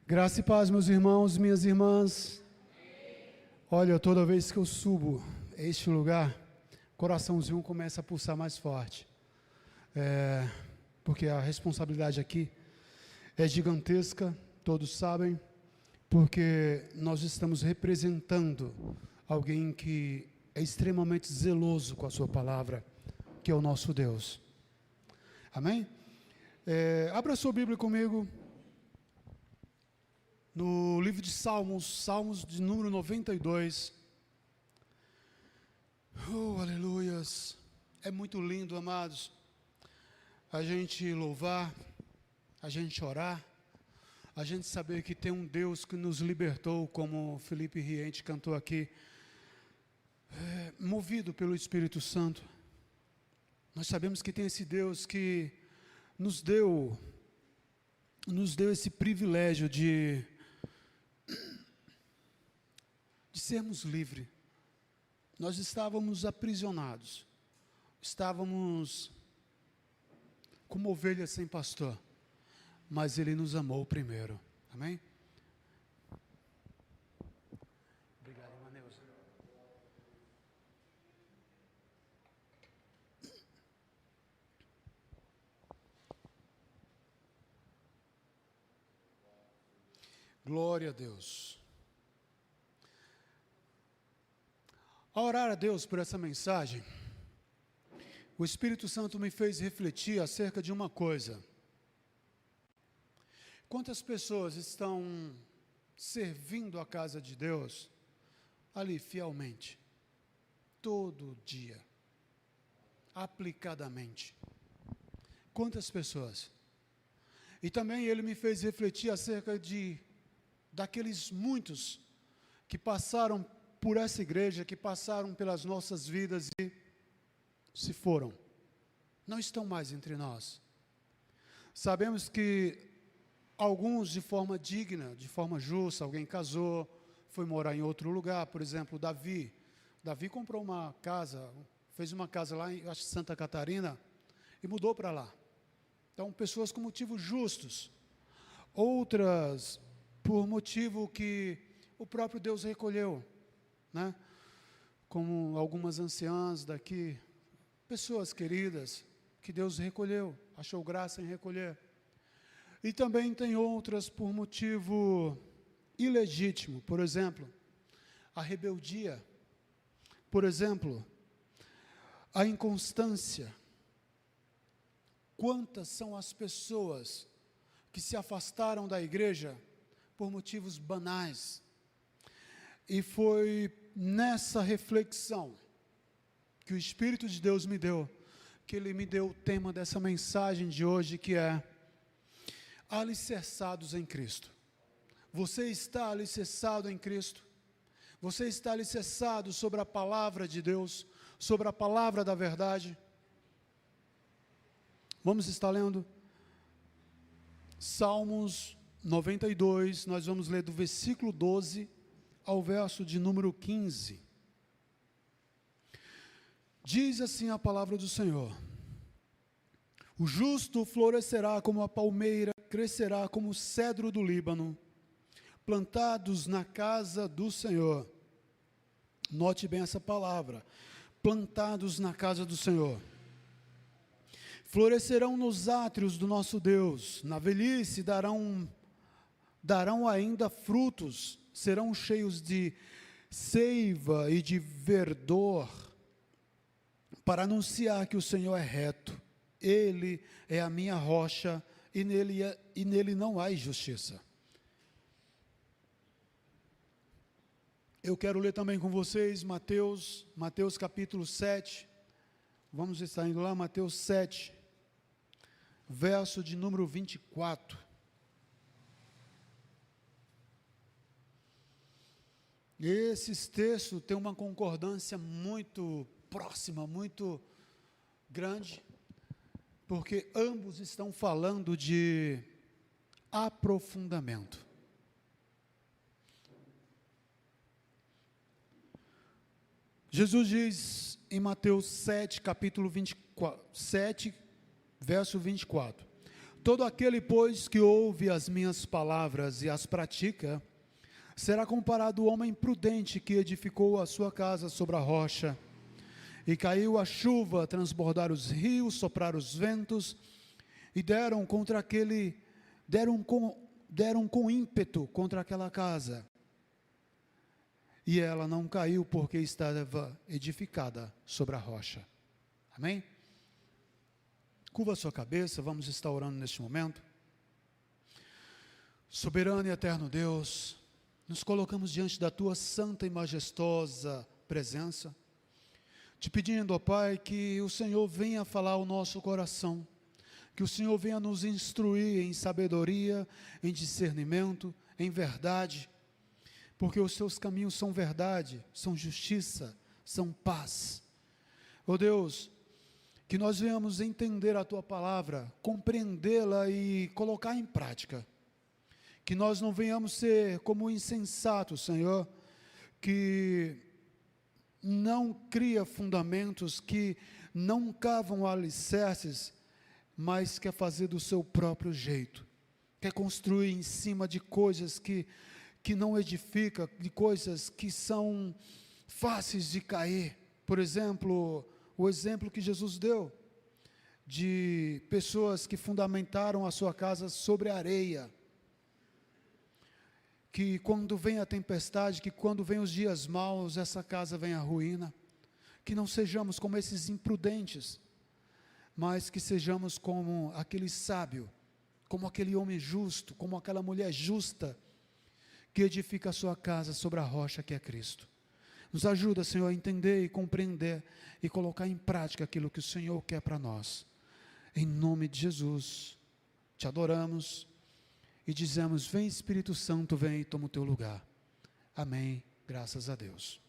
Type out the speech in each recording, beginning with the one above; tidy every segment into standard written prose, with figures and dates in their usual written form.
Graça e paz, meus irmãos, minhas irmãs. Olha, toda vez que eu subo a este lugar, o coraçãozinho começa a pulsar mais forte. Porque a responsabilidade aqui é gigantesca, todos sabem, porque nós estamos representando alguém que é extremamente zeloso com a sua palavra, que é o nosso Deus. Amém? Abra sua Bíblia comigo. No livro de Salmos de número 92. Oh, aleluias. É muito lindo, amados, a gente louvar, a gente orar, a gente saber que tem um Deus que nos libertou, como Felipe Riente cantou aqui, movido pelo Espírito Santo. Nós sabemos que tem esse Deus que nos deu esse privilégio de sermos livres. Nós estávamos aprisionados, estávamos como ovelhas sem pastor, mas Ele nos amou primeiro. Amém? Obrigado, irmã Neuza. Glória a Deus. Ao orar a Deus por essa mensagem, o Espírito Santo me fez refletir acerca de uma coisa. Quantas pessoas estão servindo a casa de Deus ali fielmente, todo dia, aplicadamente? Quantas pessoas? E também ele me fez refletir acerca daqueles muitos que passaram por essa igreja, que passaram pelas nossas vidas e se foram, não estão mais entre nós. Sabemos que alguns de forma digna, de forma justa, alguém casou, foi morar em outro lugar, por exemplo, Davi comprou uma casa, fez uma casa lá em Santa Catarina e mudou para lá. Então, pessoas com motivos justos, outras por motivo que o próprio Deus recolheu, né? Como algumas anciãs daqui, pessoas queridas, que Deus recolheu, achou graça em recolher. E também tem outras por motivo ilegítimo, por exemplo, a rebeldia, por exemplo, a inconstância. Quantas são as pessoas que se afastaram da igreja por motivos banais? E foi nessa reflexão que o Espírito de Deus me deu, que Ele me deu o tema dessa mensagem de hoje, que é alicerçados em Cristo. Você está alicerçado em Cristo? Você está alicerçado sobre a palavra de Deus, sobre a palavra da verdade? Vamos estar lendo Salmos 92, nós vamos ler do versículo 12 ao verso de número 15. Diz assim a palavra do Senhor: o justo florescerá como a palmeira, crescerá como o cedro do Líbano, plantados na casa do Senhor. Note bem essa palavra, plantados na casa do Senhor. Florescerão nos átrios do nosso Deus, na velhice darão ainda frutos, serão cheios de seiva e de verdor, para anunciar que o Senhor é reto, Ele é a minha rocha, e nele não há injustiça. Eu quero ler também com vocês Mateus capítulo 7, vamos estar indo lá, Mateus 7, verso de número 24. Esses textos têm uma concordância muito próxima, muito grande, porque ambos estão falando de aprofundamento. Jesus diz em Mateus 7, capítulo 24, 7, verso 24: Todo aquele, pois, que ouve as minhas palavras e as pratica, será comparado ao homem prudente que edificou a sua casa sobre a rocha. E caiu a chuva, transbordaram os rios, sopraram os ventos, e deram com ímpeto contra aquela casa. E ela não caiu, porque estava edificada sobre a rocha. Amém? Curva a sua cabeça, vamos estar orando neste momento. Soberano e eterno Deus, nos colocamos diante da Tua santa e majestosa presença, te pedindo, ó Pai, que o Senhor venha falar ao nosso coração, que o Senhor venha nos instruir em sabedoria, em discernimento, em verdade, porque os Teus caminhos são verdade, são justiça, são paz. Ó Deus, que nós venhamos entender a Tua palavra, compreendê-la e colocar em prática, que nós não venhamos ser como insensatos, Senhor, que não cria fundamentos, que não cavam alicerces, mas quer fazer do seu próprio jeito, quer construir em cima de coisas que não edifica, de coisas que são fáceis de cair. Por exemplo, o exemplo que Jesus deu, de pessoas que fundamentaram a sua casa sobre areia, que quando vem a tempestade, que quando vem os dias maus, essa casa vem à ruína. Que não sejamos como esses imprudentes, mas que sejamos como aquele sábio, como aquele homem justo, como aquela mulher justa, que edifica a sua casa sobre a rocha que é Cristo. Nos ajuda, Senhor, a entender e compreender e colocar em prática aquilo que o Senhor quer para nós. Em nome de Jesus, te adoramos e dizemos: vem Espírito Santo, vem e toma o teu lugar. Amém, graças a Deus.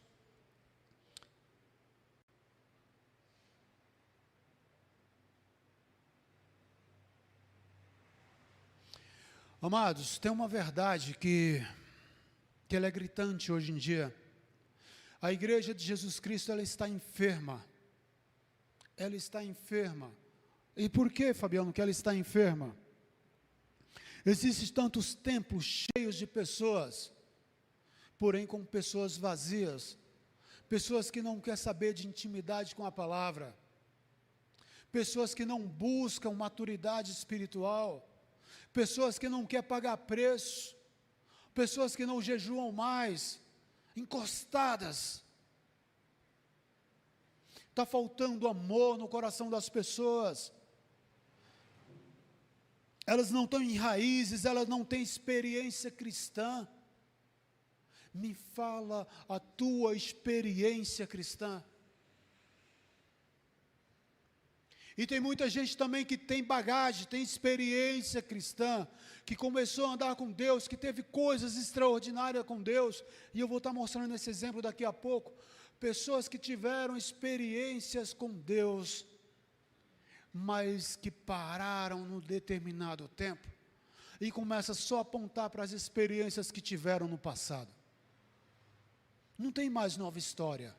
Amados, tem uma verdade que ela é gritante hoje em dia. A igreja de Jesus Cristo, ela está enferma. Ela está enferma. E por que, Fabiano, que ela está enferma? Existem tantos templos cheios de pessoas, porém com pessoas vazias, pessoas que não querem saber de intimidade com a palavra, pessoas que não buscam maturidade espiritual, pessoas que não querem pagar preço, pessoas que não jejuam mais, encostadas. Está faltando amor no coração das pessoas. Elas não estão em raízes, elas não têm experiência cristã. Me fala a tua experiência cristã. E tem muita gente também que tem bagagem, tem experiência cristã, que começou a andar com Deus, que teve coisas extraordinárias com Deus, e eu vou estar mostrando esse exemplo daqui a pouco. Pessoas que tiveram experiências com Deus, mas que pararam num determinado tempo, e começa só a apontar para as experiências que tiveram no passado. Não tem mais nova história.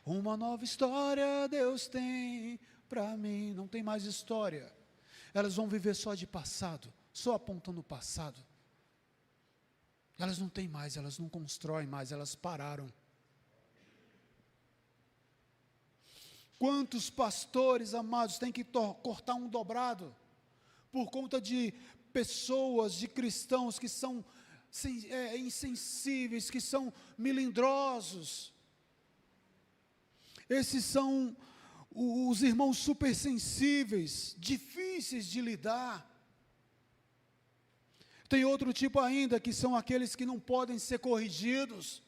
Uma nova história Deus tem para mim. Não tem mais história. Elas vão viver só de passado, só apontando o passado. Elas não têm mais, elas não constroem mais, elas pararam. Quantos pastores, amados, têm que cortar um dobrado por conta de pessoas, de cristãos que são insensíveis, que são melindrosos. Esses são os irmãos supersensíveis, difíceis de lidar. Tem outro tipo ainda, que são aqueles que não podem ser corrigidos,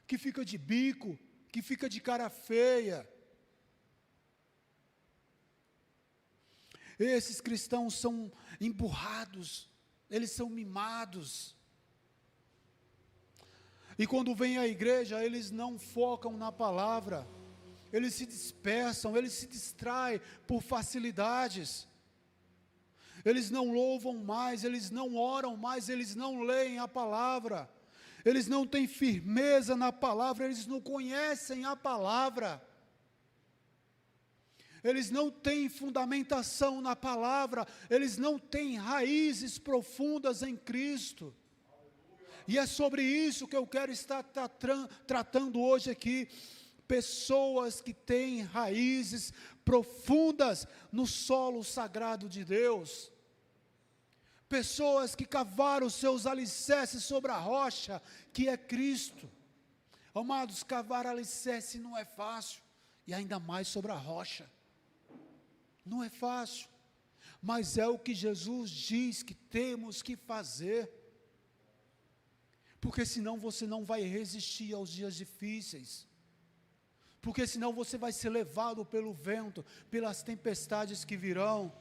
que fica de bico, que fica de cara feia. Esses cristãos são emburrados, eles são mimados. E quando vêm à igreja, eles não focam na palavra, eles se dispersam, eles se distraem por facilidades. Eles não louvam mais, eles não oram mais, eles não leem a palavra. Eles não têm firmeza na palavra, eles não conhecem a palavra. eles não têm fundamentação na palavra, eles não têm raízes profundas em Cristo. E é sobre isso que eu quero estar tratando hoje aqui. Pessoas que têm raízes profundas no solo sagrado de Deus. Pessoas que cavaram seus alicerces sobre a rocha, que é Cristo. Amados, cavar alicerce não é fácil, e ainda mais sobre a rocha. Não é fácil, mas é o que Jesus diz que temos que fazer. Porque senão você não vai resistir aos dias difíceis. Porque senão você vai ser levado pelo vento, pelas tempestades que virão.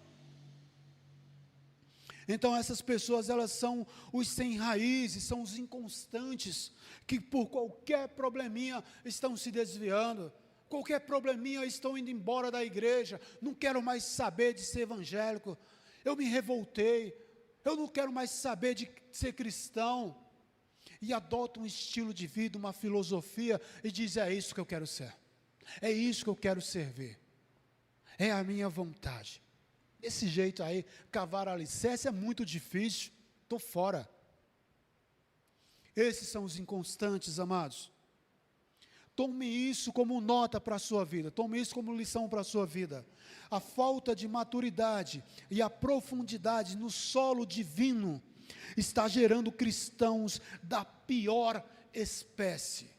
Então essas pessoas, elas são os sem raízes, são os inconstantes, que por qualquer probleminha estão se desviando, qualquer probleminha estão indo embora da igreja, não quero mais saber de ser evangélico, eu me revoltei, eu não quero mais saber de ser cristão, e adotam um estilo de vida, uma filosofia, e diz: é isso que eu quero ser, é isso que eu quero servir, é a minha vontade. Desse jeito aí, cavar alicerce é muito difícil, estou fora. Esses são os inconstantes, amados. Tome isso como nota para a sua vida, tome isso como lição para a sua vida. A falta de maturidade e a profundidade no solo divino está gerando cristãos da pior espécie.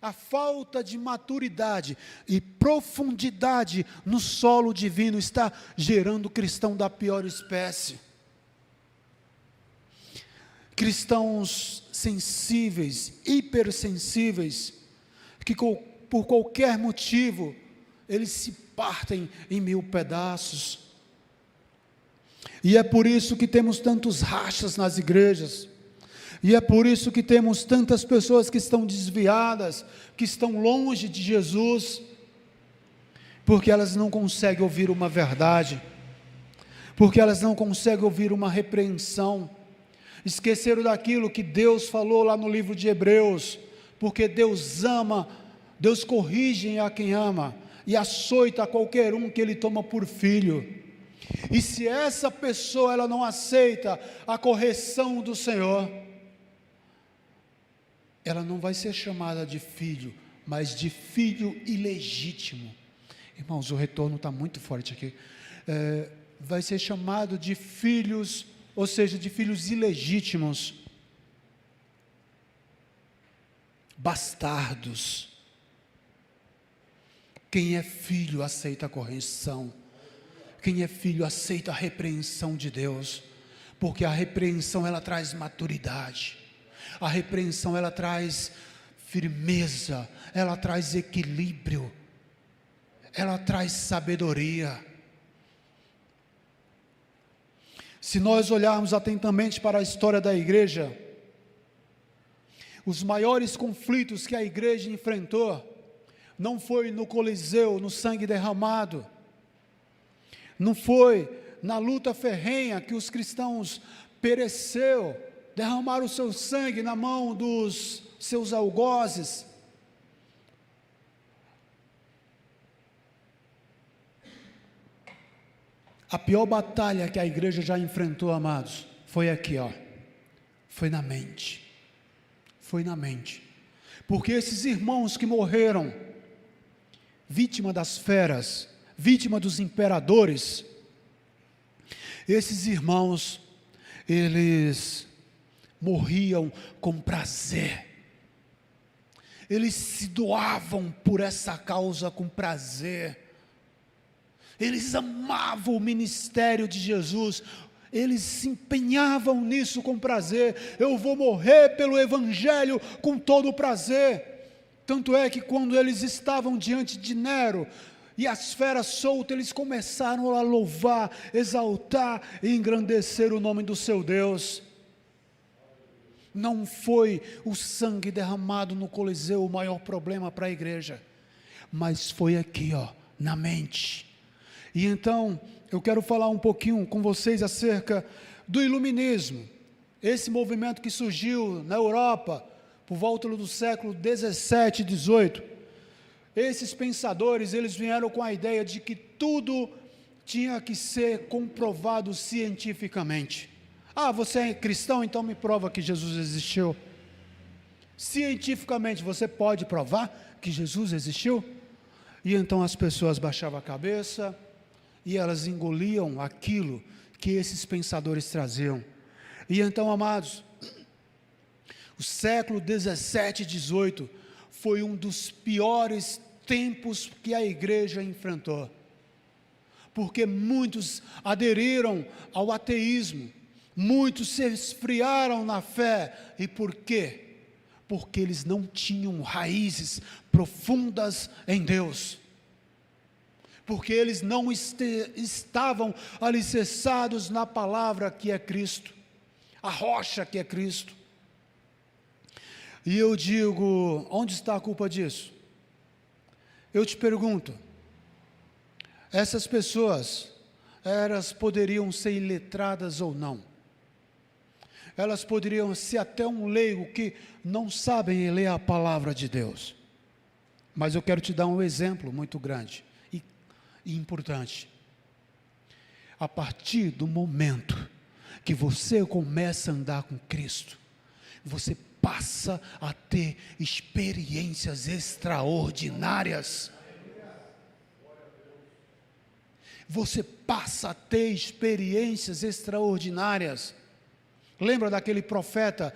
A falta de maturidade e profundidade no solo divino está gerando cristão da pior espécie. Cristãos sensíveis, hipersensíveis, que por qualquer motivo, eles se partem em 1000 pedaços. E é por isso que temos tantos rachas nas igrejas. E é por isso que temos tantas pessoas que estão desviadas, que estão longe de Jesus, porque elas não conseguem ouvir uma verdade, porque elas não conseguem ouvir uma repreensão, esqueceram daquilo que Deus falou lá no livro de Hebreus, porque Deus ama, Deus corrige a quem ama, e açoita a qualquer um que Ele toma por filho. E se essa pessoa ela não aceita a correção do Senhor, ela não vai ser chamada de filho, mas de filho ilegítimo. Irmãos, o retorno está muito forte aqui. Vai ser chamado de filhos, ou seja, de filhos ilegítimos, bastardos. Quem é filho aceita a correção. Quem é filho aceita a repreensão de Deus, porque a repreensão ela traz maturidade. A repreensão ela traz firmeza, ela traz equilíbrio, ela traz sabedoria. Se nós olharmos atentamente para a história da igreja, os maiores conflitos que a igreja enfrentou, não foi no Coliseu, no sangue derramado, não foi na luta ferrenha que os cristãos pereceram, derramaram o seu sangue na mão dos seus algozes. A pior batalha que a igreja já enfrentou, amados, foi aqui, foi na mente, porque esses irmãos que morreram, vítima das feras, vítima dos imperadores, esses irmãos, eles morriam com prazer, eles se doavam por essa causa com prazer, eles amavam o ministério de Jesus, eles se empenhavam nisso com prazer. Eu vou morrer pelo evangelho com todo prazer. Tanto é que quando eles estavam diante de Nero e as feras soltas, eles começaram a louvar, exaltar e engrandecer o nome do seu Deus. Não foi o sangue derramado no Coliseu o maior problema para a igreja, mas foi aqui, na mente. E então, eu quero falar um pouquinho com vocês acerca do iluminismo, esse movimento que surgiu na Europa, por volta do século 17 e 18, Esses pensadores, eles vieram com a ideia de que tudo tinha que ser comprovado cientificamente. Ah, você é cristão, então me prova que Jesus existiu. Cientificamente, você pode provar que Jesus existiu? E então as pessoas baixavam a cabeça e elas engoliam aquilo que esses pensadores traziam. E então, amados, o século 17 e 18 foi um dos piores tempos que a igreja enfrentou, porque muitos aderiram ao ateísmo, muitos se esfriaram na fé. E por quê? Porque eles não tinham raízes profundas em Deus, porque eles não estavam alicerçados na palavra que é Cristo, a rocha que é Cristo. E eu digo, onde está a culpa disso? Eu te pergunto, essas pessoas, elas poderiam ser iletradas ou não? Elas poderiam ser até um leigo que não sabem ler a palavra de Deus. Mas eu quero te dar um exemplo muito grande e importante. A partir do momento que você começa a andar com Cristo, você passa a ter experiências extraordinárias. Você passa a ter experiências extraordinárias. Lembra daquele profeta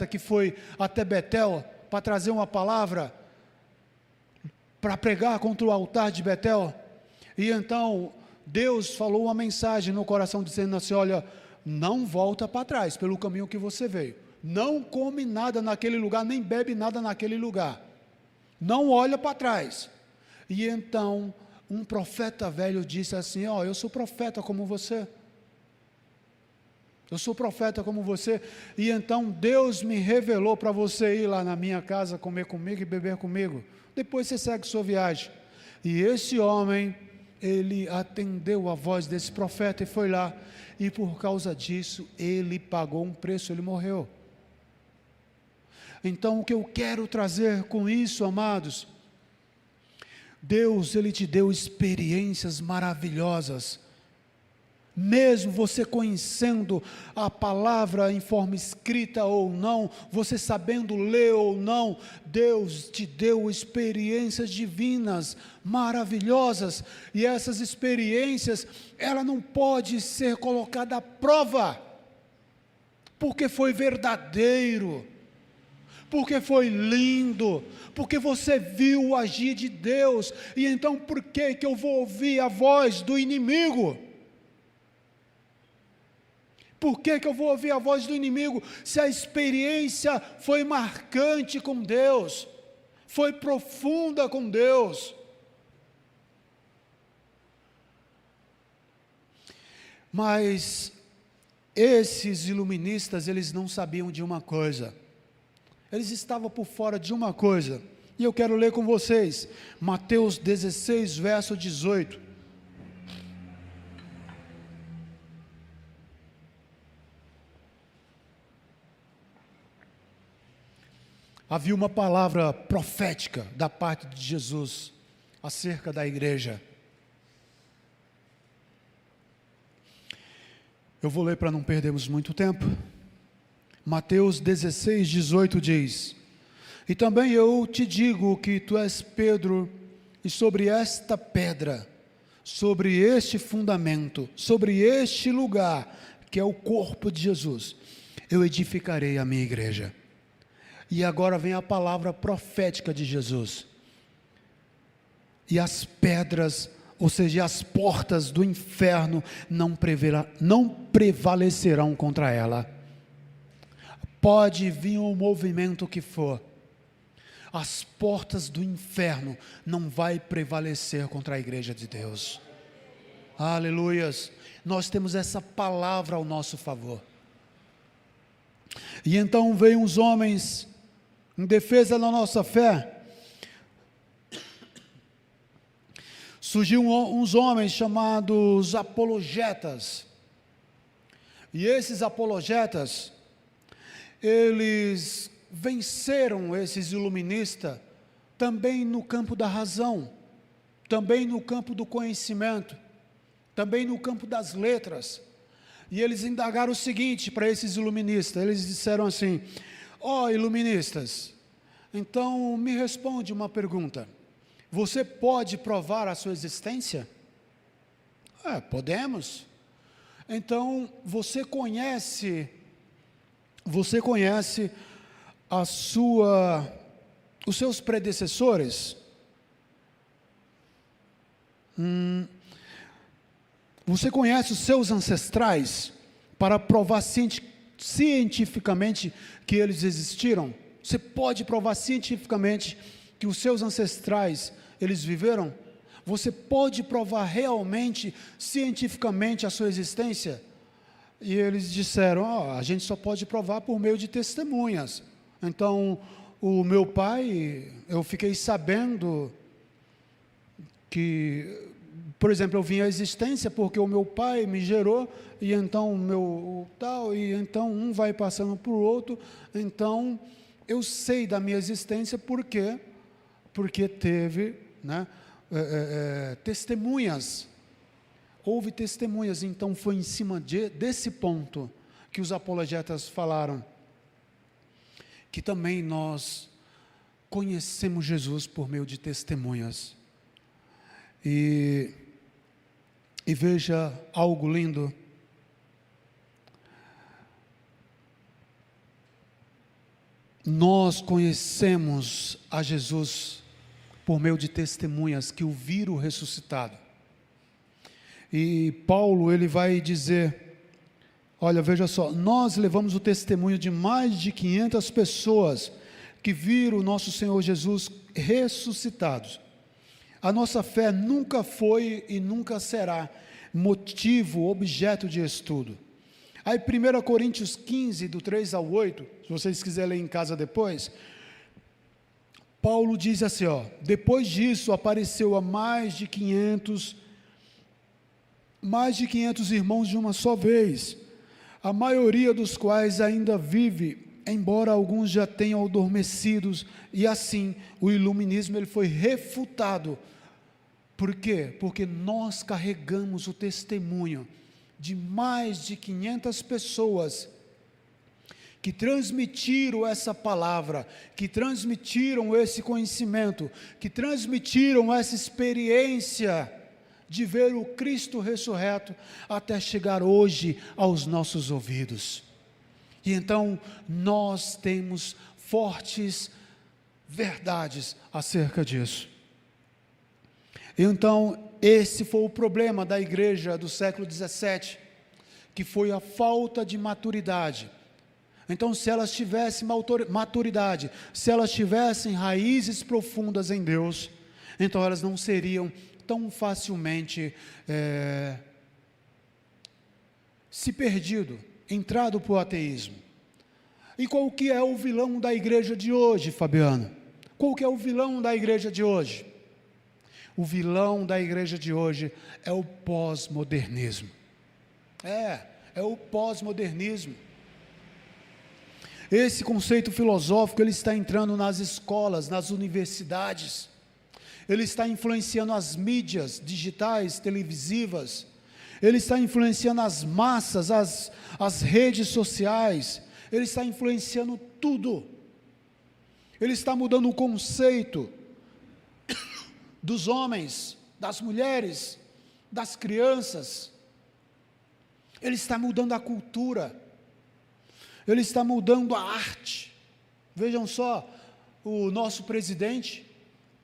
que foi até Betel para trazer uma palavra, para pregar contra o altar de Betel? E então Deus falou uma mensagem no coração dizendo assim: olha, não volta para trás pelo caminho que você veio, não come nada naquele lugar, nem bebe nada naquele lugar, não olha para trás. E então um profeta velho disse assim: ó, eu sou profeta como você, eu sou profeta como você, e então Deus me revelou para você ir lá na minha casa, comer comigo e beber comigo, depois você segue sua viagem. E esse homem, ele atendeu a voz desse profeta e foi lá, e por causa disso, ele pagou um preço, ele morreu. Então, o que eu quero trazer com isso, amados, Deus, Ele te deu experiências maravilhosas, mesmo você conhecendo a palavra em forma escrita ou não, você sabendo ler ou não, Deus te deu experiências divinas, maravilhosas, e essas experiências, ela não pode ser colocada à prova, porque foi verdadeiro, porque foi lindo, porque você viu o agir de Deus. E então por que eu vou ouvir a voz do inimigo? Por que eu vou ouvir a voz do inimigo, se a experiência foi marcante com Deus, foi profunda com Deus? Mas esses iluministas, eles não sabiam de uma coisa, eles estavam por fora de uma coisa, e eu quero ler com vocês, Mateus 16, verso 18, havia uma palavra profética da parte de Jesus, acerca da igreja. Eu vou ler para não perdermos muito tempo. Mateus 16, 18 diz: e também eu te digo que tu és Pedro, e sobre esta pedra, sobre este fundamento, sobre este lugar, que é o corpo de Jesus, eu edificarei a minha igreja. E agora vem a palavra profética de Jesus. E as pedras, ou seja, as portas do inferno não prevalecerão contra ela. Pode vir o movimento que for, as portas do inferno não vai prevalecer contra a igreja de Deus. Aleluias. Nós temos essa palavra ao nosso favor. E então veio uns homens em defesa da nossa fé. Surgiu uns homens chamados apologetas. E esses apologetas, eles venceram esses iluministas também no campo da razão, também no campo do conhecimento, também no campo das letras. E eles indagaram o seguinte para esses iluministas, eles disseram assim: ó, iluministas, então me responde uma pergunta, você pode provar a sua existência? Podemos. Então, você conhece os seus predecessores? Você conhece os seus ancestrais para provar cientificamente que eles existiram? Você pode provar cientificamente que os seus ancestrais, eles viveram? Você pode provar realmente, cientificamente, a sua existência? E eles disseram: a gente só pode provar por meio de testemunhas. Então, o meu pai, eu fiquei sabendo que, por exemplo, eu vim à existência porque o meu pai me gerou, e então e então um vai passando por outro, então eu sei da minha existência porque teve, testemunhas, houve testemunhas. Então foi em cima desse ponto que os apologetas falaram que também nós conhecemos Jesus por meio de testemunhas. E veja algo lindo. Nós conhecemos a Jesus por meio de testemunhas que o viram ressuscitado. E Paulo, ele vai dizer, olha, veja só, nós levamos o testemunho de mais de 500 pessoas que viram o nosso Senhor Jesus ressuscitados. A nossa fé nunca foi e nunca será motivo, objeto de estudo. Aí 1 Coríntios 15, do 3 ao 8, se vocês quiserem ler em casa depois, Paulo diz assim, depois disso apareceu a mais de 500 irmãos de uma só vez, a maioria dos quais ainda vive, embora alguns já tenham adormecidos, e assim o iluminismo ele foi refutado. Por quê? Porque nós carregamos o testemunho de mais de 500 pessoas que transmitiram essa palavra, que transmitiram esse conhecimento, que transmitiram essa experiência de ver o Cristo ressurreto, até chegar hoje aos nossos ouvidos. E então nós temos fortes verdades acerca disso. Então esse foi o problema da igreja do século 17, que foi a falta de maturidade. Então, se elas tivessem maturidade, se elas tivessem raízes profundas em Deus, então elas não seriam tão facilmente se perdido, entrado para o ateísmo. E qual que é o vilão da igreja de hoje, Fabiano? Qual que é o vilão da igreja de hoje? O vilão da igreja de hoje é o pós-modernismo. É o pós-modernismo. Esse conceito filosófico, ele está entrando nas escolas, nas universidades, ele está influenciando as mídias digitais, televisivas, ele está influenciando as massas, as redes sociais, ele está influenciando tudo, ele está mudando o conceito dos homens, das mulheres, das crianças, ele está mudando a cultura, ele está mudando a arte. Vejam só, o nosso presidente,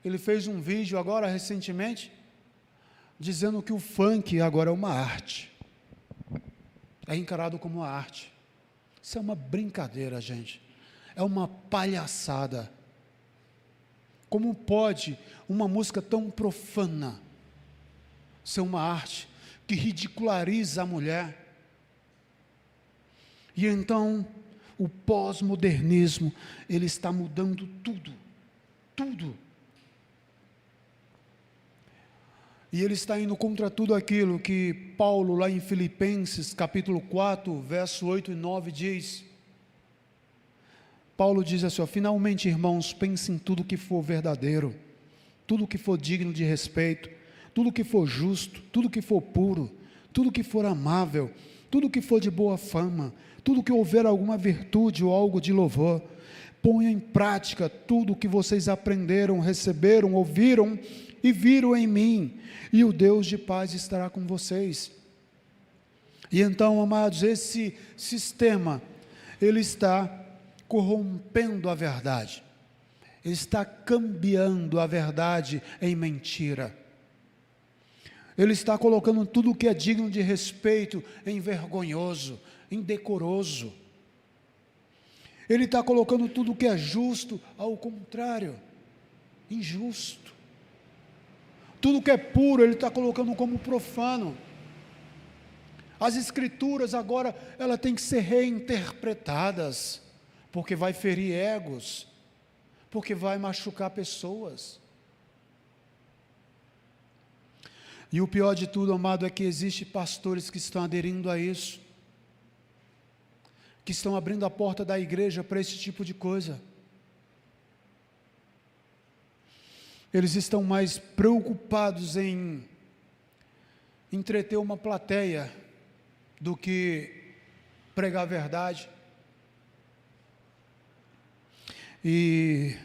ele fez um vídeo agora recentemente, dizendo que o funk agora é uma arte, é encarado como uma arte. Isso é uma brincadeira, gente, é uma palhaçada. Como pode uma música tão profana ser uma arte que ridiculariza a mulher? E então, o pós-modernismo, ele está mudando tudo, tudo. E ele está indo contra tudo aquilo que Paulo, lá em Filipenses, capítulo 4, verso 8 e 9, diz: Paulo diz assim, ó, finalmente, irmãos, pensem em tudo que for verdadeiro, tudo que for digno de respeito, tudo que for justo, tudo que for puro, tudo que for amável, tudo que for de boa fama, tudo que houver alguma virtude ou algo de louvor, ponham em prática tudo o que vocês aprenderam, receberam, ouviram e viram em mim, e o Deus de paz estará com vocês. E então, amados, esse sistema, ele está corrompendo a verdade, ele está cambiando a verdade em mentira, ele está colocando tudo o que é digno de respeito em vergonhoso, indecoroso, ele está colocando tudo o que é justo ao contrário, injusto, tudo que é puro ele está colocando como profano. As escrituras agora, elas têm que ser reinterpretadas, porque vai ferir egos, porque vai machucar pessoas. E o pior de tudo, amado, é que existem pastores que estão aderindo a isso, que estão abrindo a porta da igreja para esse tipo de coisa. Eles estão mais preocupados em entreter uma plateia do que pregar a verdade. E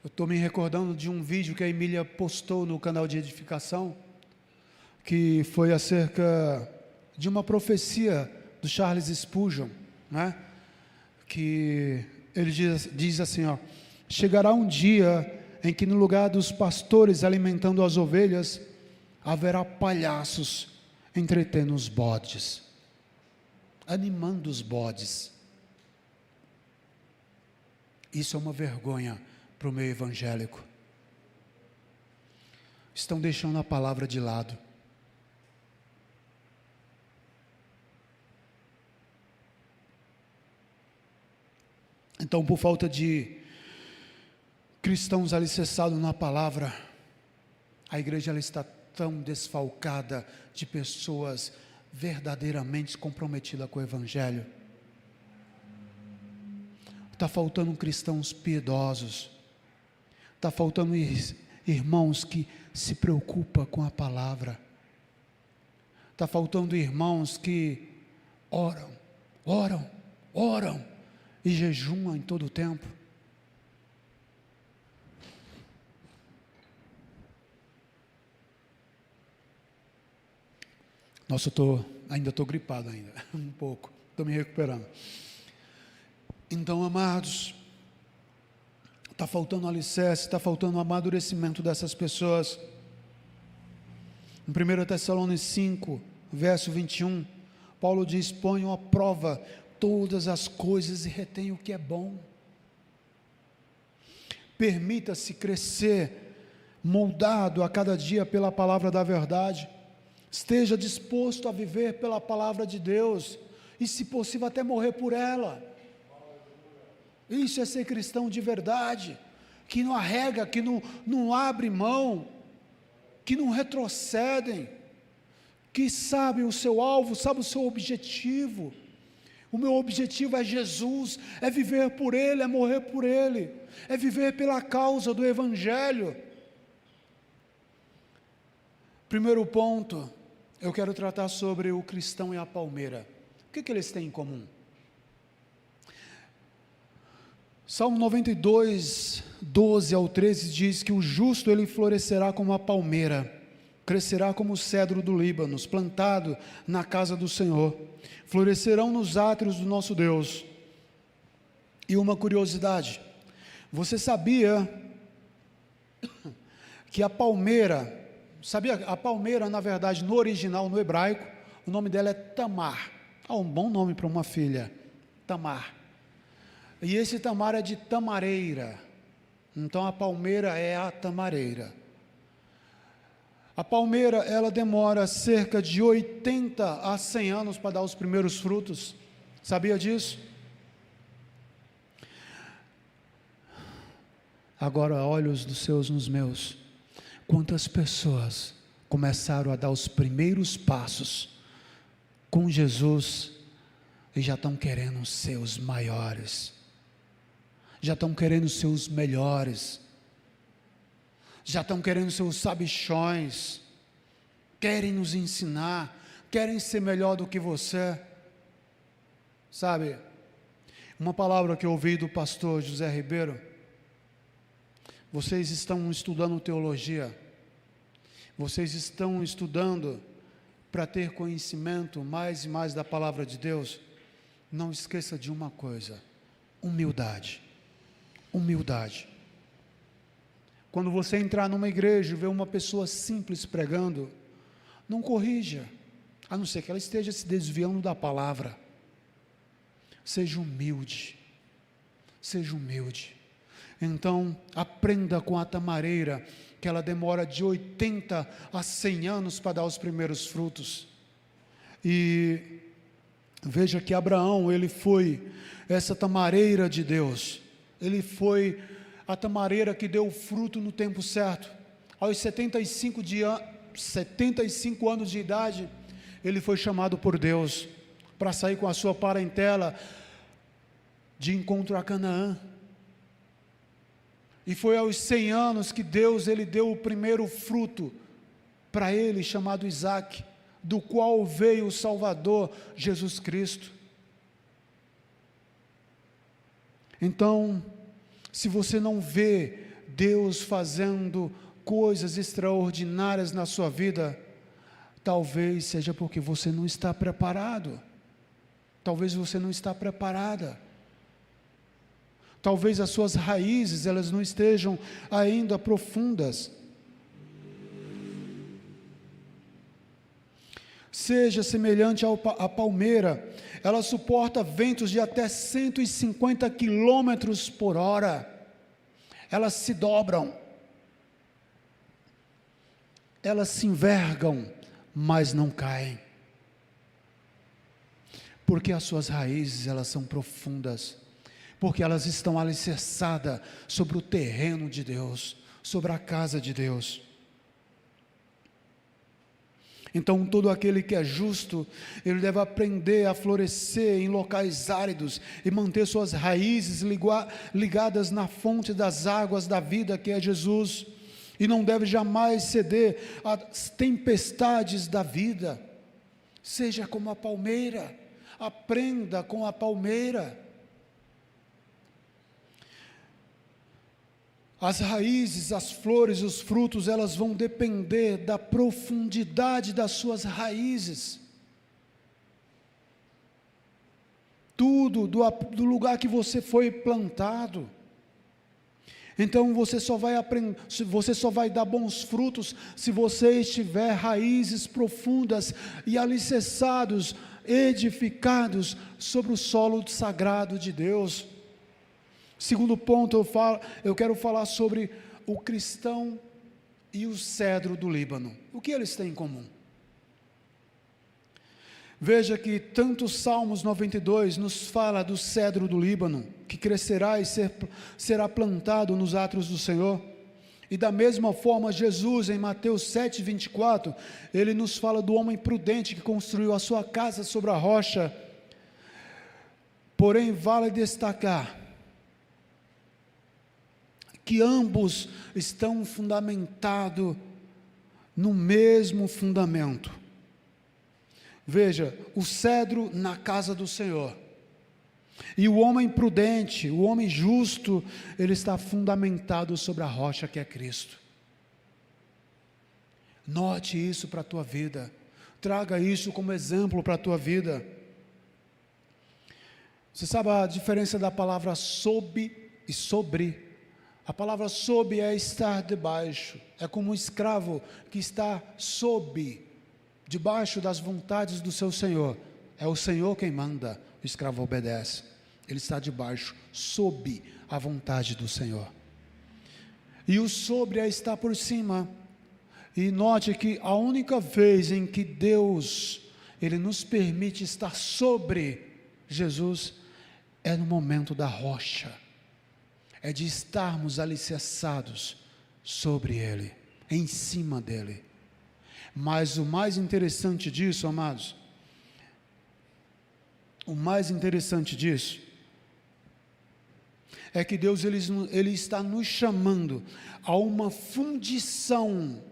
eu estou me recordando de um vídeo que a Emília postou no canal de edificação, que foi acerca de uma profecia do Charles Spurgeon, né? Que ele diz assim, ó, chegará um dia em que no lugar dos pastores alimentando as ovelhas, haverá palhaços entretendo os bodes, animando os bodes. Isso é uma vergonha para o meio evangélico. Estão deixando a palavra de lado. Então, por falta de cristãos alicerçados na palavra, a igreja ela está tão desfalcada de pessoas verdadeiramente comprometidas com o evangelho. Está faltando cristãos piedosos, está faltando irmãos que se preocupam com a palavra, está faltando irmãos que oram e jejuam em todo o tempo. Nossa, ainda estou gripado ainda, um pouco, estou me recuperando. Então, amados, está faltando alicerce, está faltando amadurecimento dessas pessoas. Em 1 Tessalonicenses 5, verso 21, Paulo diz, ponham à prova todas as coisas e retenham o que é bom. Permita-se crescer, moldado a cada dia pela palavra da verdade. Esteja disposto a viver pela palavra de Deus, e se possível até morrer por ela. Isso é ser cristão de verdade, que não arrega, que não abre mão, que não retrocedem, que sabe o seu alvo, sabe o seu objetivo. O meu objetivo é Jesus, é viver por Ele, é morrer por Ele, é viver pela causa do Evangelho. Primeiro ponto, eu quero tratar sobre o cristão e a palmeira. O que eles têm em comum? Salmo 92, 12 ao 13 diz que o justo ele florescerá como a palmeira, crescerá como o cedro do Líbano, plantado na casa do Senhor, florescerão nos átrios do nosso Deus. E uma curiosidade, você sabia que a palmeira, na verdade, no original, no hebraico, o nome dela é Tamar, um bom nome para uma filha, Tamar. E esse Tamar é de tamareira, então a palmeira é a tamareira. A palmeira, ela demora cerca de 80 a 100 anos para dar os primeiros frutos, sabia disso? Agora, olhos dos seus nos meus, quantas pessoas começaram a dar os primeiros passos com Jesus e já estão querendo ser os maiores. já estão querendo ser os melhores, já estão querendo ser os sabichões, querem nos ensinar, querem ser melhor do que você. Sabe, uma palavra que eu ouvi do pastor José Ribeiro: vocês estão estudando teologia, vocês estão estudando para ter conhecimento mais e mais da palavra de Deus. Não esqueça de uma coisa: humildade. Humildade. Quando você entrar numa igreja e ver uma pessoa simples pregando, não corrija, a não ser que ela esteja se desviando da palavra. Seja humilde, seja humilde. Então, aprenda com a tamareira, que ela demora de 80 a 100 anos para dar os primeiros frutos. E veja que Abraão, ele foi essa tamareira de Deus, ele foi a tamareira que deu o fruto no tempo certo. Aos 75 anos de idade, ele foi chamado por Deus para sair com a sua parentela de encontro a Canaã. E foi aos 100 anos que Deus, ele deu o primeiro fruto para ele, chamado Isaque, do qual veio o Salvador, Jesus Cristo. Então, se você não vê Deus fazendo coisas extraordinárias na sua vida, talvez seja porque você não está preparado, talvez você não está preparada. Talvez as suas raízes, elas não estejam ainda profundas. Seja semelhante à palmeira, ela suporta ventos de até 150 quilômetros por hora, elas se dobram, elas se envergam, mas não caem, porque as suas raízes, elas são profundas, porque elas estão alicerçadas sobre o terreno de Deus, sobre a casa de Deus. Então, todo aquele que é justo, ele deve aprender a florescer em locais áridos e manter suas raízes ligadas na fonte das águas da vida, que é Jesus, e não deve jamais ceder às tempestades da vida. Seja como a palmeira, aprenda com a palmeira. As raízes, as flores, os frutos, elas vão depender da profundidade das suas raízes. Tudo do lugar que você foi plantado. Então você só vai aprender, você só vai dar bons frutos se você tiver raízes profundas e alicerçados, edificados sobre o solo sagrado de Deus. Segundo ponto, eu quero falar sobre o cristão e o cedro do Líbano. O que eles têm em comum? Veja que tanto o Salmos 92 nos fala do cedro do Líbano, que crescerá e será plantado nos átrios do Senhor. E da mesma forma, Jesus, em Mateus 7, 24, ele nos fala do homem prudente que construiu a sua casa sobre a rocha. Porém, vale destacar que ambos estão fundamentados no mesmo fundamento. Veja, o cedro na casa do Senhor, e o homem prudente, o homem justo, ele está fundamentado sobre a rocha que é Cristo. Note isso para a tua vida, traga isso como exemplo para a tua vida. Você sabe a diferença da palavra sob e sobre? A palavra sob é estar debaixo, é como um escravo que está debaixo das vontades do seu Senhor. É o Senhor quem manda, o escravo obedece. Ele está debaixo, sob a vontade do Senhor. E o sobre é estar por cima. E note que a única vez em que Deus, ele nos permite estar sobre Jesus, é no momento da rocha. É de estarmos alicerçados sobre Ele, em cima dEle. Mas o mais interessante disso, amados, o mais interessante disso, é que Deus ele está nos chamando a uma fundição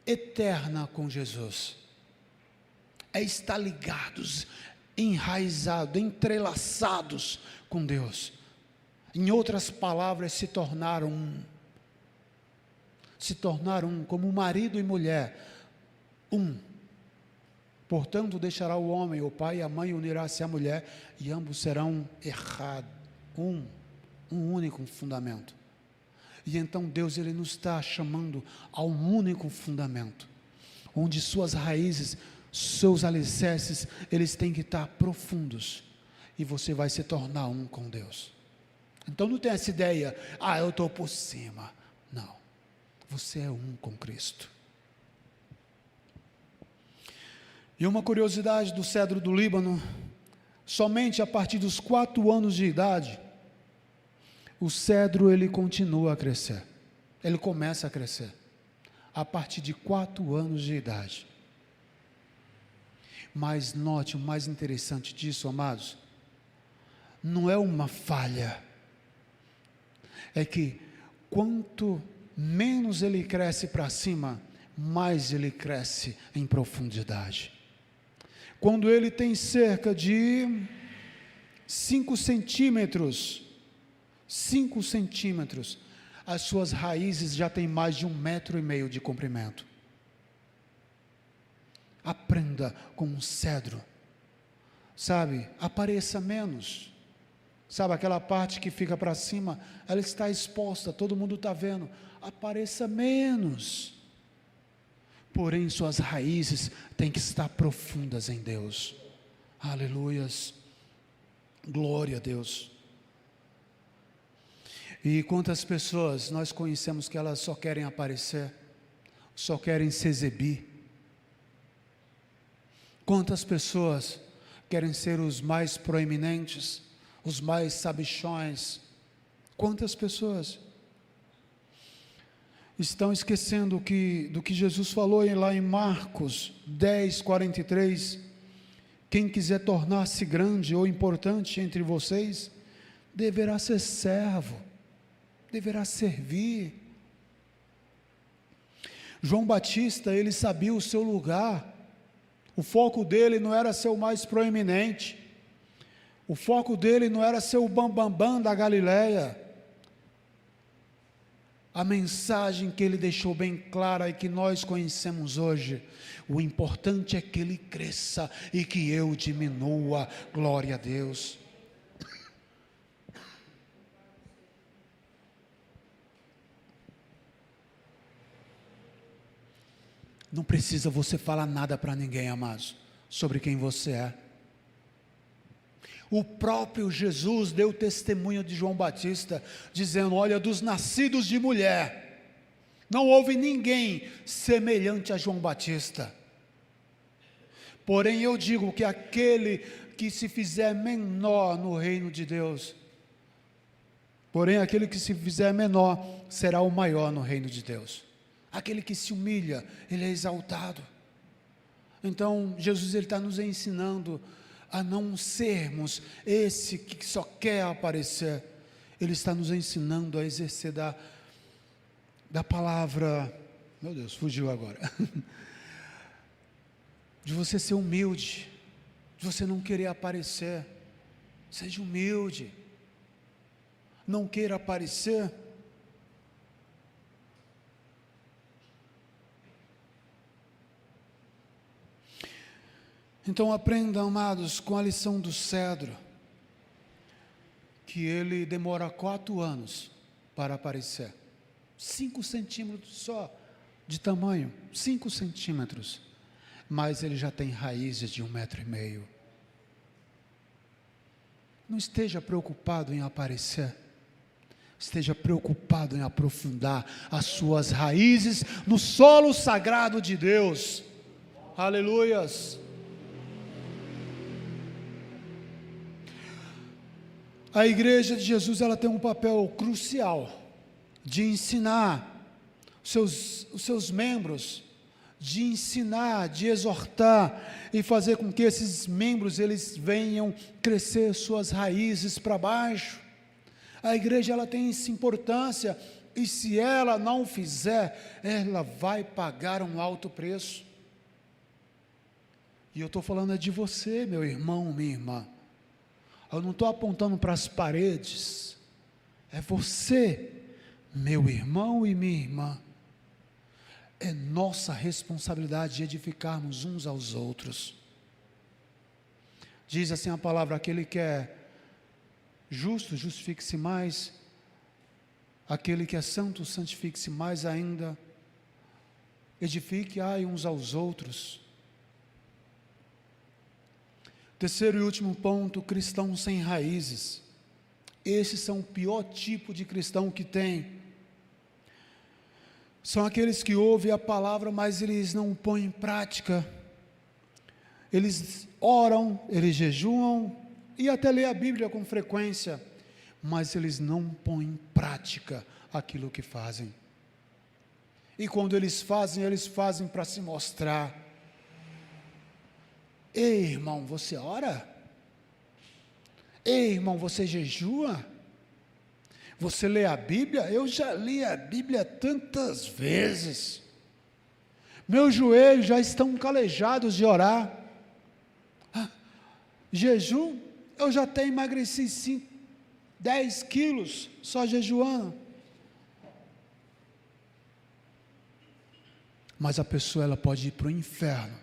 eterna com Jesus. É estar ligados, enraizados, entrelaçados com Deus. Em outras palavras, se tornaram um. Se tornaram um, como marido e mulher, um. Portanto, deixará o homem, o pai e a mãe, unirá-se à mulher, e ambos serão um único fundamento. E então Deus, ele nos está chamando a um único fundamento, onde suas raízes, seus alicerces, eles têm que estar profundos, e você vai se tornar um com Deus. Então não tem essa ideia, eu estou por cima. Não, você é um com Cristo. E uma curiosidade do cedro do Líbano: somente a partir dos 4 anos de idade, o cedro ele continua a crescer, ele começa a crescer, a partir de 4 anos de idade. Mas note, o mais interessante disso, amados, não é uma falha, é que quanto menos ele cresce para cima, mais ele cresce em profundidade. Quando ele tem cerca de 5 centímetros, as suas raízes já têm mais de 1,5 metro de comprimento. Aprenda com um cedro, sabe, apareça menos, sabe, aquela parte que fica para cima, ela está exposta, todo mundo está vendo, apareça menos. Porém, suas raízes têm que estar profundas em Deus. Aleluias, glória a Deus. E quantas pessoas nós conhecemos que elas só querem aparecer, só querem se exibir? Quantas pessoas querem ser os mais proeminentes, os mais sabichões? Quantas pessoas estão esquecendo do que Jesus falou lá em Marcos 10, 43, quem quiser tornar-se grande ou importante entre vocês, deverá ser servo, deverá servir. João Batista, ele sabia o seu lugar, o foco dele não era ser o mais proeminente, o foco dele não era ser o bambambam da Galileia. A mensagem que ele deixou bem clara e que nós conhecemos hoje: o importante é que ele cresça e que eu diminua. Glória a Deus. Não precisa você falar nada para ninguém, amados, sobre quem você é. O próprio Jesus deu testemunho de João Batista, dizendo: olha, dos nascidos de mulher, não houve ninguém semelhante a João Batista. Porém eu digo que aquele que se fizer menor no reino de Deus, será o maior no reino de Deus. Aquele que se humilha, ele é exaltado. Então Jesus, ele está nos ensinando a não sermos esse que só quer aparecer. Ele está nos ensinando a exercer da palavra, meu Deus, fugiu agora, de você ser humilde, de você não querer aparecer. Seja humilde, não queira aparecer. Então aprenda, amados, com a lição do cedro, que ele demora 4 anos para aparecer, 5 centímetros só de tamanho, 5 centímetros, mas ele já tem raízes de 1,5 metro. Não esteja preocupado em aparecer, esteja preocupado em aprofundar as suas raízes no solo sagrado de Deus. Aleluias. A igreja de Jesus, ela tem um papel crucial de ensinar os seus membros, de ensinar, de exortar e fazer com que esses membros eles venham crescer suas raízes para baixo. A igreja ela tem essa importância, e se ela não fizer, ela vai pagar um alto preço. E eu estou falando de você, meu irmão, minha irmã. Eu não estou apontando para as paredes. É você, meu irmão e minha irmã. É nossa responsabilidade de edificarmos uns aos outros. Diz assim a palavra: aquele que é justo, justifique-se mais. Aquele que é santo, santifique-se mais ainda. Edifique uns aos outros. Terceiro e último ponto: cristãos sem raízes. Esses são o pior tipo de cristão que tem. São aqueles que ouvem a palavra, mas eles não põem em prática. Eles oram, eles jejuam e até lê a Bíblia com frequência, mas eles não põem em prática aquilo que fazem. E quando eles fazem para se mostrar. Ei, irmão, você ora? Ei, irmão, você jejua? Você lê a Bíblia? Eu já li a Bíblia tantas vezes. Meus joelhos já estão calejados de orar. Jejum? Eu já até emagreci 10 quilos só jejuando. Mas a pessoa ela pode ir para o inferno,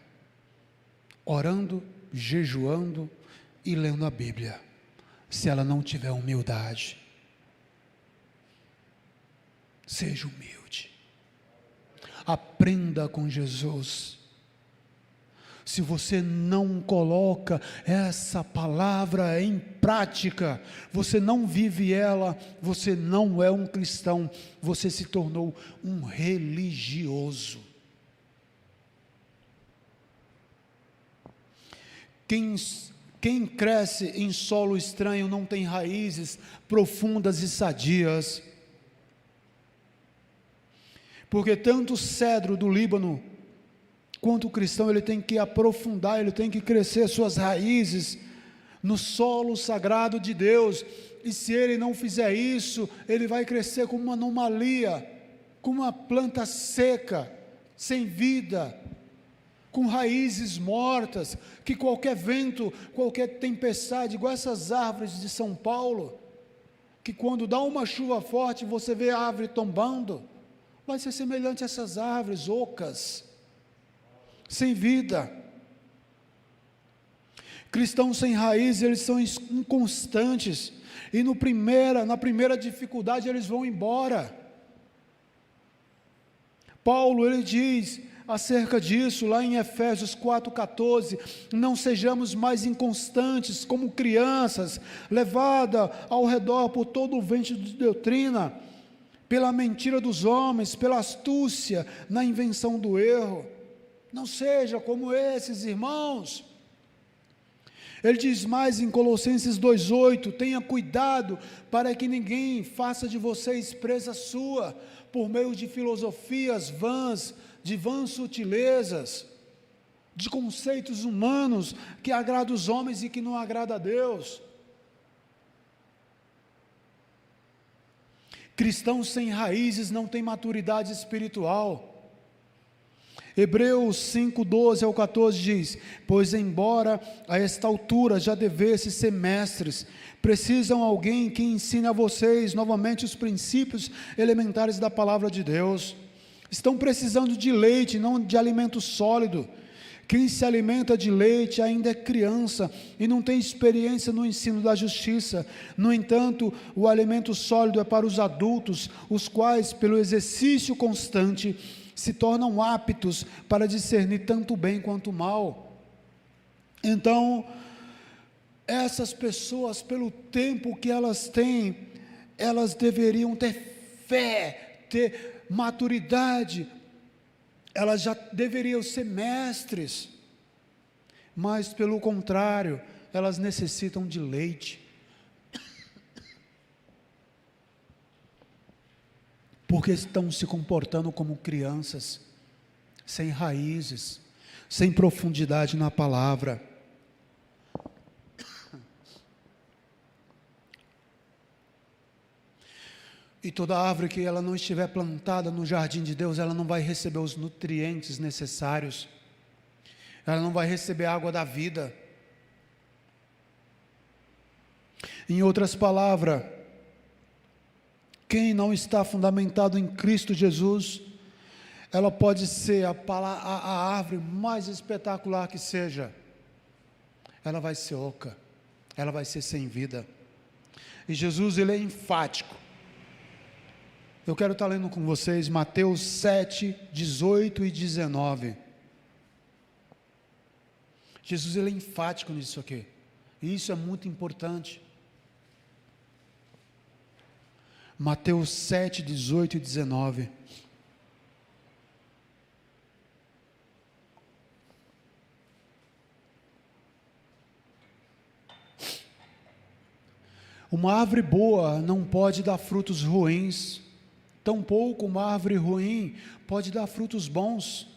orando, jejuando e lendo a Bíblia, se ela não tiver humildade. Seja humilde, aprenda com Jesus. Se você não coloca essa palavra em prática, você não vive ela, você não é um cristão, você se tornou um religioso. Quem cresce em solo estranho não tem raízes profundas e sadias. Porque tanto o cedro do Líbano, quanto o cristão, ele tem que aprofundar, ele tem que crescer suas raízes no solo sagrado de Deus. E se ele não fizer isso, ele vai crescer como uma anomalia, como uma planta seca, sem vida, com raízes mortas, que qualquer vento, qualquer tempestade, igual essas árvores de São Paulo, que quando dá uma chuva forte, você vê a árvore tombando, vai ser semelhante a essas árvores ocas, sem vida. Cristãos sem raiz, eles são inconstantes, e na primeira dificuldade eles vão embora. Paulo, ele diz acerca disso, lá em Efésios 4,14, não sejamos mais inconstantes como crianças, levada ao redor por todo o vento de doutrina, pela mentira dos homens, pela astúcia na invenção do erro. Não seja como esses irmãos. Ele diz mais em Colossenses 2,8, tenha cuidado para que ninguém faça de vocês presa sua, por meio de filosofias vãs, de vãs sutilezas, de conceitos humanos, que agradam os homens e que não agradam a Deus. Cristãos sem raízes não têm maturidade espiritual. Hebreus 5:12 ao 14 diz, pois embora a esta altura já devesse ser mestres, precisam alguém que ensine a vocês novamente os princípios elementares da palavra de Deus. Estão precisando de leite, não de alimento sólido. Quem se alimenta de leite ainda é criança e não tem experiência no ensino da justiça. No entanto, o alimento sólido é para os adultos, os quais, pelo exercício constante, se tornam aptos para discernir tanto o bem quanto o mal. Então, essas pessoas, pelo tempo que elas têm, elas deveriam ter fé, ter maturidade, elas já deveriam ser mestres, mas pelo contrário, elas necessitam de leite, porque estão se comportando como crianças, sem raízes, sem profundidade na palavra. E toda árvore que ela não estiver plantada no jardim de Deus, ela não vai receber os nutrientes necessários. Ela não vai receber a água da vida. Em outras palavras, quem não está fundamentado em Cristo Jesus, ela pode ser a árvore mais espetacular que seja, ela vai ser oca, ela vai ser sem vida. E Jesus, ele é enfático. Eu quero estar lendo com vocês Mateus 7, 18 e 19. Jesus, ele é enfático nisso aqui, e isso é muito importante. Mateus 7, 18 e 19. Uma árvore boa não pode dar frutos ruins, tampouco uma árvore ruim pode dar frutos bons.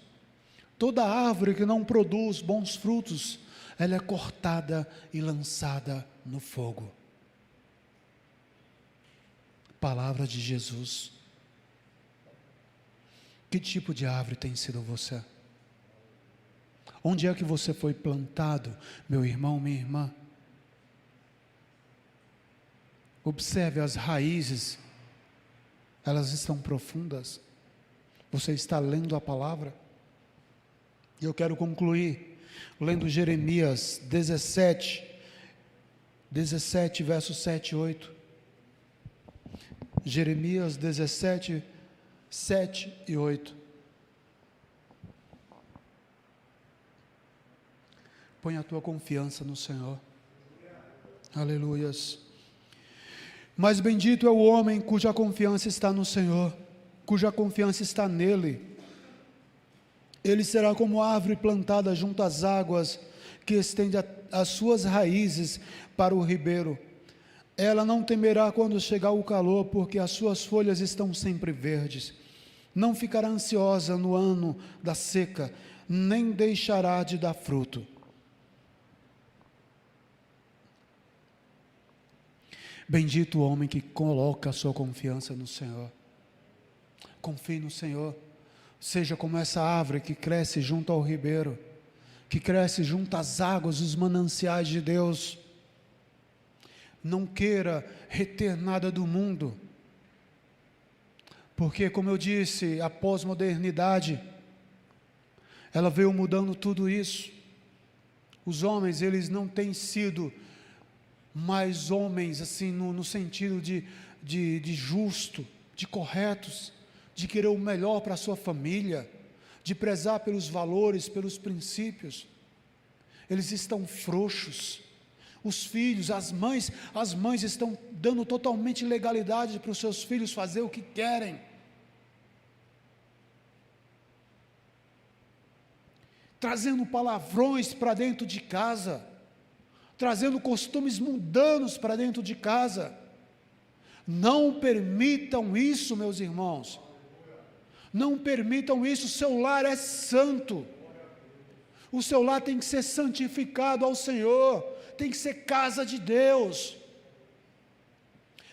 Toda árvore que não produz bons frutos, ela é cortada e lançada no fogo. Palavra de Jesus. Que tipo de árvore tem sido você? Onde é que você foi plantado, meu irmão, minha irmã? Observe as raízes, elas estão profundas. Você está lendo a palavra? E eu quero concluir lendo Jeremias 17, versos 7 e 8. Jeremias 17, 7 e 8. Põe a tua confiança no Senhor. Aleluias. Mas bendito é o homem cuja confiança está no Senhor, cuja confiança está nele. Ele será como árvore plantada junto às águas, que estende as suas raízes para o ribeiro. Ela não temerá quando chegar o calor, porque as suas folhas estão sempre verdes. Não ficará ansiosa no ano da seca, nem deixará de dar fruto. Bendito o homem que coloca a sua confiança no Senhor. Confie no Senhor. Seja como essa árvore que cresce junto ao ribeiro, que cresce junto às águas, os mananciais de Deus. Não queira reter nada do mundo, porque, como eu disse, a pós-modernidade, ela veio mudando tudo isso. Os homens, eles não têm sido mais homens, assim, no sentido de justo, de corretos, de querer o melhor para a sua família, de prezar pelos valores, pelos princípios. Eles estão frouxos. Os filhos, as mães estão dando totalmente legalidade para os seus filhos fazer o que querem. Trazendo palavrões para dentro de casa, trazendo costumes mundanos para dentro de casa. Não permitam isso, meus irmãos. Não permitam isso. O seu lar é santo. O seu lar tem que ser santificado ao Senhor. Tem que ser casa de Deus.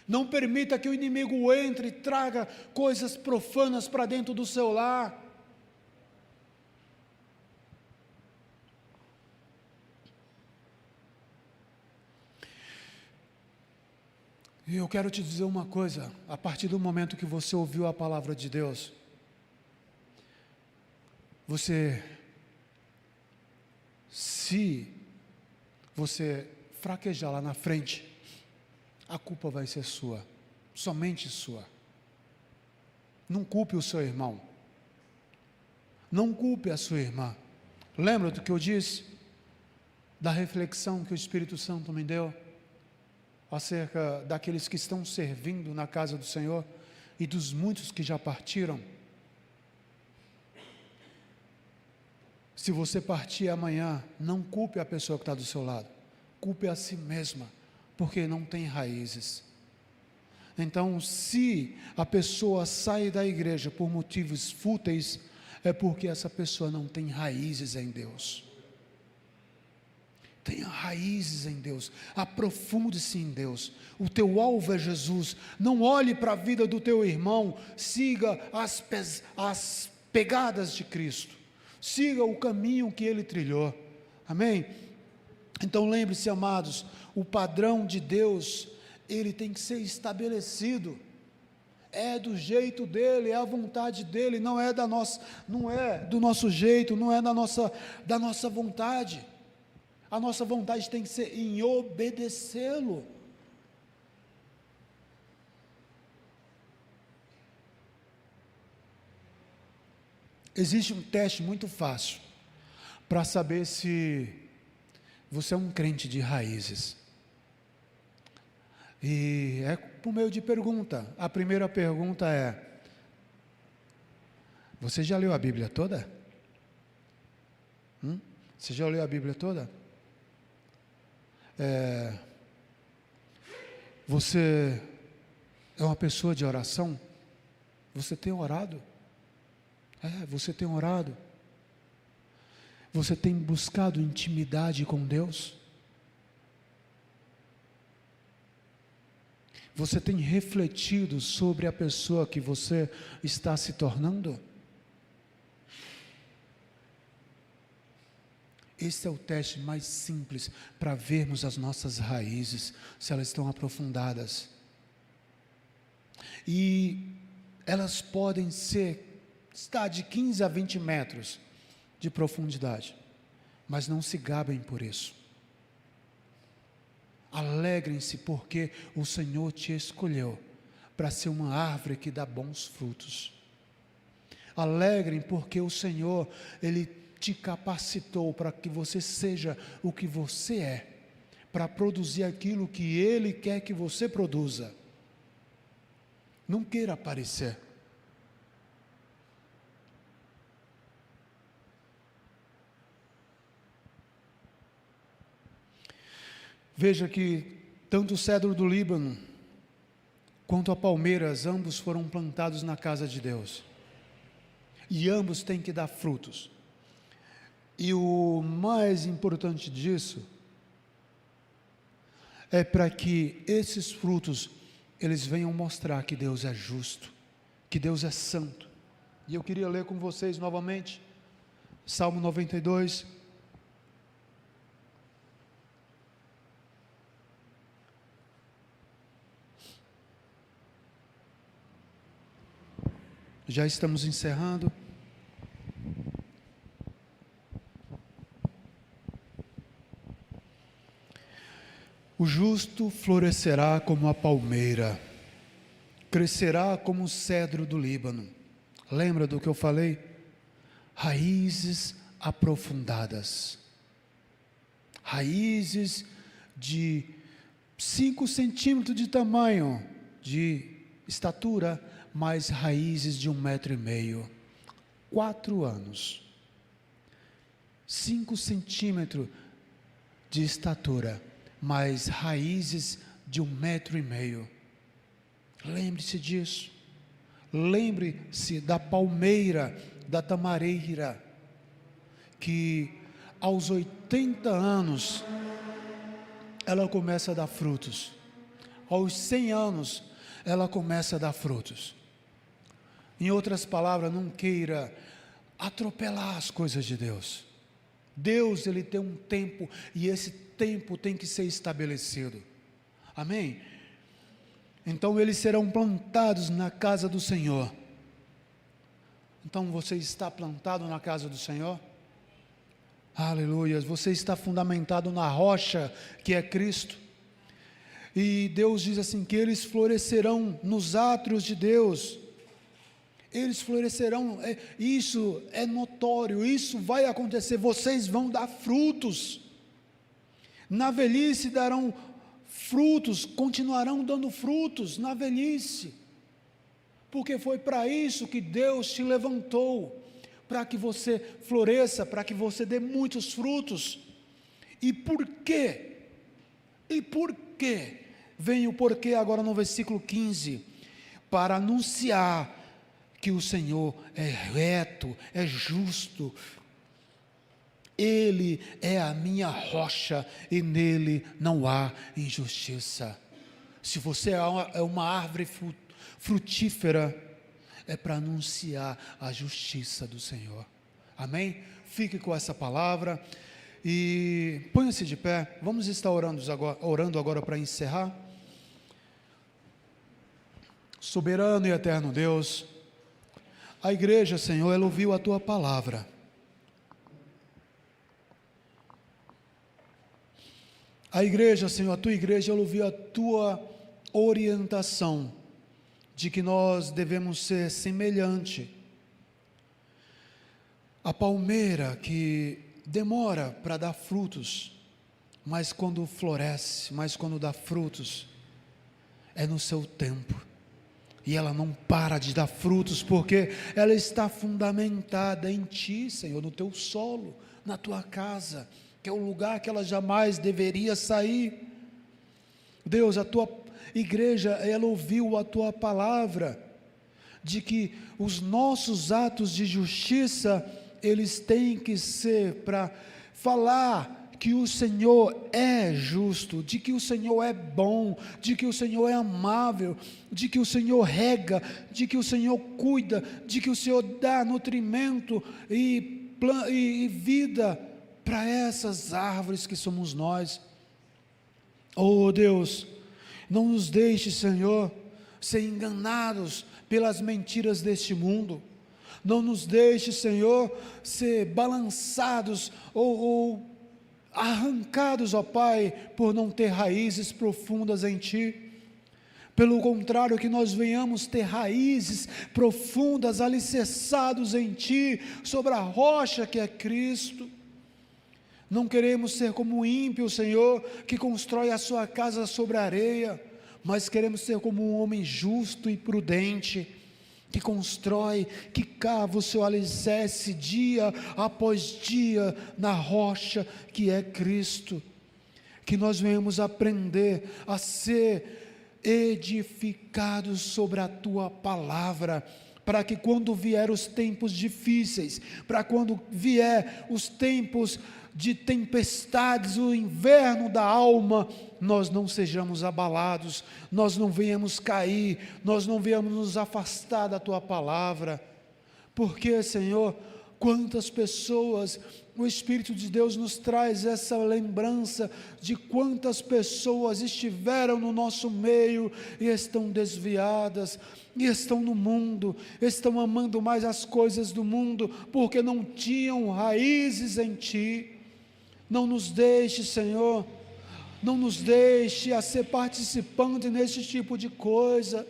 Não permita que o inimigo entre e traga coisas profanas para dentro do seu lar. E eu quero te dizer uma coisa, a partir do momento que você ouviu a palavra de Deus, se você fraquejar lá na frente, a culpa vai ser sua, somente sua. Não culpe o seu irmão, não culpe a sua irmã. Lembra do que eu disse? Da reflexão que o Espírito Santo me deu acerca daqueles que estão servindo na casa do Senhor e dos muitos que já partiram. Se você partir amanhã, não culpe a pessoa que está do seu lado, culpe a si mesma, porque não tem raízes. Então, se a pessoa sai da igreja por motivos fúteis, é porque essa pessoa não tem raízes em Deus. Tenha raízes em Deus, aprofunde-se em Deus. O teu alvo é Jesus. Não olhe para a vida do teu irmão, siga as pegadas de Cristo, siga o caminho que ele trilhou. Amém? Então lembre-se, amados, o padrão de Deus, ele tem que ser estabelecido. É do jeito dele, é a vontade dele, não é do nosso jeito, não é da nossa vontade. A nossa vontade tem que ser em obedecê-lo. Existe um teste muito fácil para saber se você é um crente de raízes. E é por meio de pergunta. A primeira pergunta é: você já leu a Bíblia toda? Você já leu a Bíblia toda? Você é uma pessoa de oração? Você tem orado? Você tem orado? Você tem buscado intimidade com Deus? Você tem refletido sobre a pessoa que você está se tornando? Esse é o teste mais simples para vermos as nossas raízes, se elas estão aprofundadas. E elas podem estar de 15 a 20 metros de profundidade, mas não se gabem por isso. Alegrem-se porque o Senhor te escolheu para ser uma árvore que dá bons frutos. Alegrem porque o Senhor, Ele te capacitou para que você seja o que você é, para produzir aquilo que Ele quer que você produza. Não queira aparecer. Veja que tanto o cedro do Líbano quanto a palmeiras, ambos foram plantados na casa de Deus. E ambos têm que dar frutos. E o mais importante disso é para que esses frutos, eles venham mostrar que Deus é justo, que Deus é santo. E eu queria ler com vocês novamente, Salmo 92. Já estamos encerrando. O justo florescerá como a palmeira, crescerá como o cedro do Líbano. Lembra do que eu falei? Raízes aprofundadas. Raízes de 5 centímetros de tamanho, de estatura, mais raízes de 1,5 metro. 4 anos. 5 centímetros de estatura, mais raízes de 1,5 metro. Lembre-se disso. Lembre-se da palmeira, da tamareira, que aos 80 anos ela começa a dar frutos. Aos 100 anos ela começa a dar frutos. Em outras palavras, não queira atropelar as coisas de Deus. Deus, Ele tem um tempo, e esse tempo tem que ser estabelecido. Amém? Então eles serão plantados na casa do Senhor. Então você está plantado na casa do Senhor? Aleluia. Você está fundamentado na rocha que é Cristo. E Deus diz assim, que eles florescerão nos átrios de Deus. Eles florescerão, isso é notório, isso vai acontecer, vocês vão dar frutos. Na velhice darão frutos, continuarão dando frutos na velhice. Porque foi para isso que Deus te levantou, para que você floresça, para que você dê muitos frutos. E por quê? E por quê? Vem o porquê agora no versículo 15, para anunciar que o Senhor é reto, é justo, Ele é a minha rocha e nele não há injustiça. Se você é uma árvore frutífera, é para anunciar a justiça do Senhor. Amém? Fique com essa palavra e ponha-se de pé. Vamos estar orando agora para encerrar. Soberano e eterno Deus, a igreja, Senhor, ela ouviu a tua palavra. A igreja, Senhor, a tua igreja, ela ouviu a tua orientação de que nós devemos ser semelhante à palmeira que demora para dar frutos, mas quando floresce, mas quando dá frutos, é no seu tempo. E ela não para de dar frutos, porque ela está fundamentada em Ti, Senhor, no Teu solo, na Tua casa, que é o lugar que ela jamais deveria sair. Deus, a Tua igreja, ela ouviu a Tua palavra, de que os nossos atos de justiça, eles têm que ser para falar que o Senhor é justo, de que o Senhor é bom, de que o Senhor é amável, de que o Senhor rega, de que o Senhor cuida, de que o Senhor dá nutrimento e vida para essas árvores que somos nós. Oh Deus, não nos deixe, Senhor, ser enganados pelas mentiras deste mundo. Não nos deixe, Senhor, ser balançados ou arrancados, ó Pai, por não ter raízes profundas em Ti. Pelo contrário, que nós venhamos ter raízes profundas, alicerçados em Ti, sobre a rocha que é Cristo. Não queremos ser como o ímpio, Senhor, que constrói a sua casa sobre a areia, mas queremos ser como um homem justo e prudente, que constrói, que cava o seu alicerce dia após dia na rocha que é Cristo. Que nós venhamos aprender a ser edificados sobre a Tua palavra, para que quando vier os tempos difíceis, para quando vier os tempos de tempestades, o inverno da alma, nós não sejamos abalados, nós não venhamos cair, nós não venhamos nos afastar da Tua palavra. Porque, Senhor, quantas pessoas, o Espírito de Deus nos traz essa lembrança de quantas pessoas estiveram no nosso meio e estão desviadas, e estão no mundo, estão amando mais as coisas do mundo, porque não tinham raízes em Ti. Não nos deixe, Senhor, não nos deixe a ser participante nesse tipo de coisa.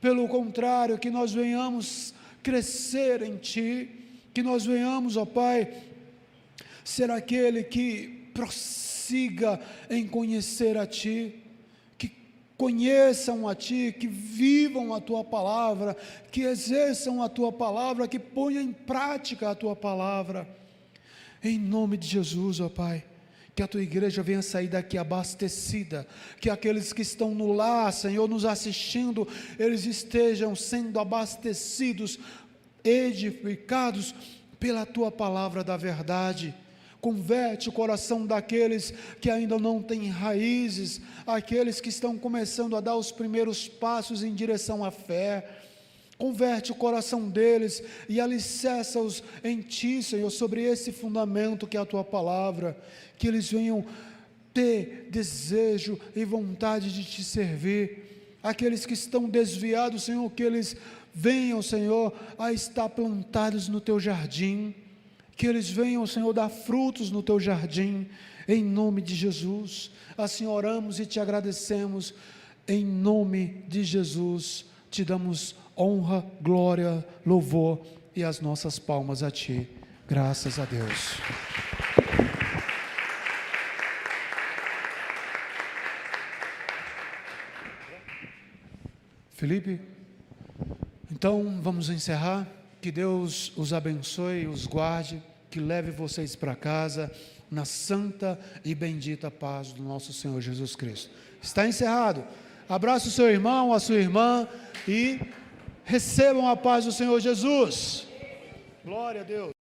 Pelo contrário, que nós venhamos crescer em Ti, que nós venhamos, ó Pai, ser aquele que prossiga em conhecer a Ti, que conheçam a Ti, que vivam a Tua palavra, que exerçam a Tua palavra, que ponham em prática a Tua palavra. Em nome de Jesus, ó Pai, que a Tua igreja venha sair daqui abastecida, que aqueles que estão no lar, Senhor, nos assistindo, eles estejam sendo abastecidos, edificados pela Tua palavra da verdade. Converte o coração daqueles que ainda não têm raízes, aqueles que estão começando a dar os primeiros passos em direção à fé. Converte o coração deles e alicerça-os em Ti, Senhor, sobre esse fundamento que é a Tua palavra, que eles venham ter desejo e vontade de Te servir. Aqueles que estão desviados, Senhor, que eles venham, Senhor, a estar plantados no Teu jardim, que eles venham, Senhor, dar frutos no Teu jardim, em nome de Jesus. Assim oramos e Te agradecemos, em nome de Jesus, Te damos honra, glória, louvor e as nossas palmas a Ti. Graças a Deus. Felipe, então vamos encerrar. Que Deus os abençoe, os guarde, que leve vocês para casa na santa e bendita paz do nosso Senhor Jesus Cristo. Está encerrado. Abraça o seu irmão, a sua irmã e recebam a paz do Senhor Jesus. Glória a Deus.